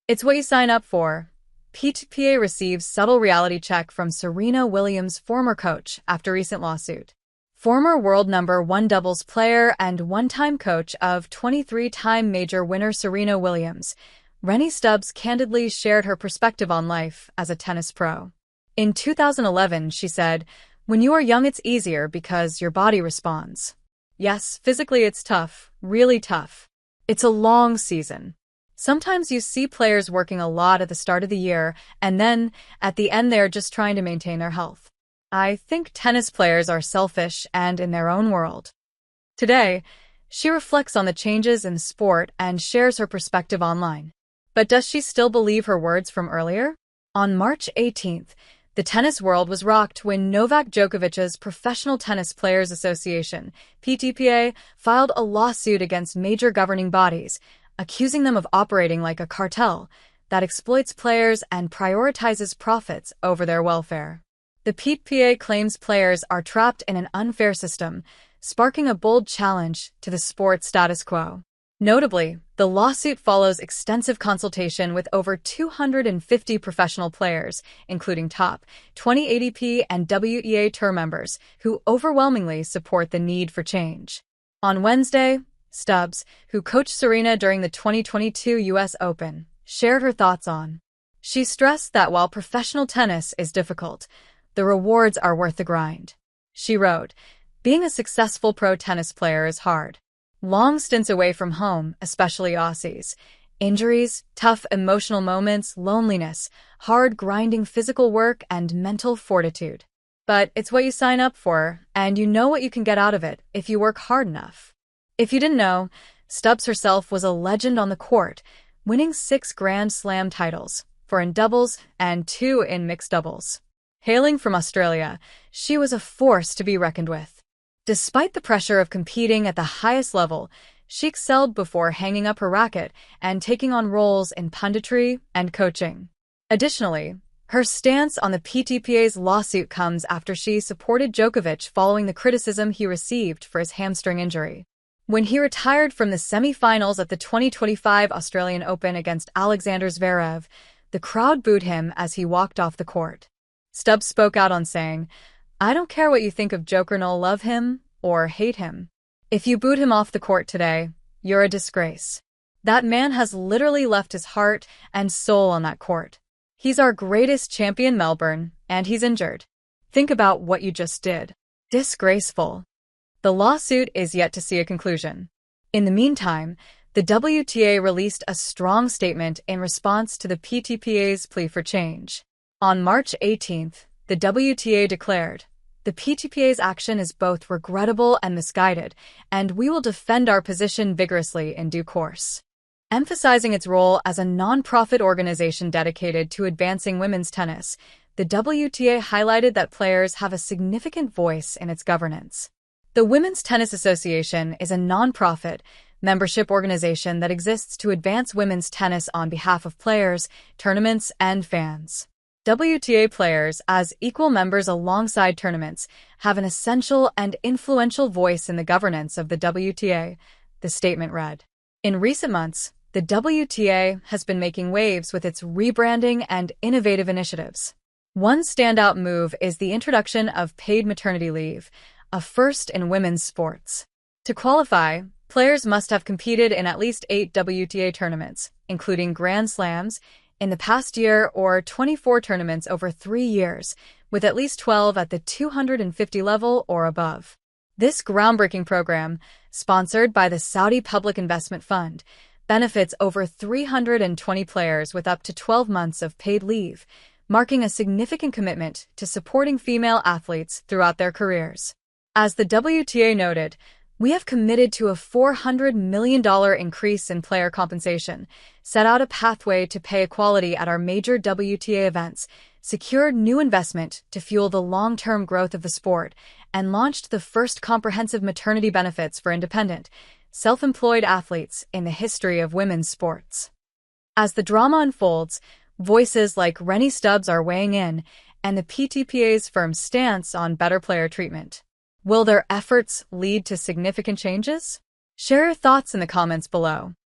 It's what you sign up for. PTPA receives subtle reality check from Serena Williams' former coach after recent lawsuit. Former world number one doubles player and one-time coach of 23-time major winner Serena Williams, Rennie Stubbs candidly shared her perspective on life as a tennis pro. In 2011, she said, "When you are young, it's easier because your body responds. Yes, physically it's tough, really tough. It's a long season. Sometimes you see players working a lot at the start of the year, and then, at the end, they're just trying to maintain their health. I think tennis players are selfish and in their own world." Today, she reflects on the changes in sport and shares her perspective online. But does she still believe her words from earlier? On March 18th, the tennis world was rocked when Novak Djokovic's Professional Tennis Players Association, PTPA, filed a lawsuit against major governing bodies, accusing them of operating like a cartel that exploits players and prioritizes profits over their welfare. The PTPA claims players are trapped in an unfair system, sparking a bold challenge to the sport's status quo. Notably, the lawsuit follows extensive consultation with over 250 professional players, including top 20 ATP and WTA Tour members, who overwhelmingly support the need for change. On Wednesday, Stubbs, who coached Serena during the 2022 U.S. Open, shared her thoughts on. She stressed that while professional tennis is difficult, the rewards are worth the grind. She wrote, "Being a successful pro tennis player is hard. Long stints away from home, especially Aussies. Injuries, tough emotional moments, loneliness, hard grinding physical work, and mental fortitude. But it's what you sign up for, and you know what you can get out of it if you work hard enough." If you didn't know, Stubbs herself was a legend on the court, winning 6 Grand Slam titles, 4 in doubles and 2 in mixed doubles. Hailing from Australia, she was a force to be reckoned with. Despite the pressure of competing at the highest level, she excelled before hanging up her racket and taking on roles in punditry and coaching. Additionally, her stance on the PTPA's lawsuit comes after she supported Djokovic following the criticism he received for his hamstring injury. When he retired from the semi-finals at the 2025 Australian Open against Alexander Zverev, the crowd booed him as he walked off the court. Stubbs spoke out on saying, "I don't care what you think of Joker, no love him or hate him. If you booed him off the court today, you're a disgrace. That man has literally left his heart and soul on that court. He's our greatest champion, Melbourne, and he's injured. Think about what you just did. Disgraceful." The lawsuit is yet to see a conclusion. In the meantime, the WTA released a strong statement in response to the PTPA's plea for change. On March 18th, the WTA declared, "The PTPA's action is both regrettable and misguided, and we will defend our position vigorously in due course." Emphasizing its role as a non-profit organization dedicated to advancing women's tennis, the WTA highlighted that players have a significant voice in its governance. The Women's Tennis Association is a non-profit membership organization that exists to advance women's tennis on behalf of players, tournaments, and fans. WTA players, as equal members alongside tournaments, have an essential and influential voice in the governance of the WTA, the statement read. In recent months, the WTA has been making waves with its rebranding and innovative initiatives. One standout move is the introduction of paid maternity leave, a first in women's sports. To qualify, players must have competed in at least 8 WTA tournaments, including Grand Slams, in the past year or 24 tournaments over 3 years, with at least 12 at the 250 level or above. This groundbreaking program, sponsored by the Saudi Public Investment Fund, benefits over 320 players with up to 12 months of paid leave, marking a significant commitment to supporting female athletes throughout their careers. As the WTA noted, "We have committed to a $400 million increase in player compensation, set out a pathway to pay equality at our major WTA events, secured new investment to fuel the long-term growth of the sport, and launched the first comprehensive maternity benefits for independent, self-employed athletes in the history of women's sports." As the drama unfolds, voices like Rennie Stubbs are weighing in, and the PTPA's firm stance on better player treatment. Will their efforts lead to significant changes? Share your thoughts in the comments below.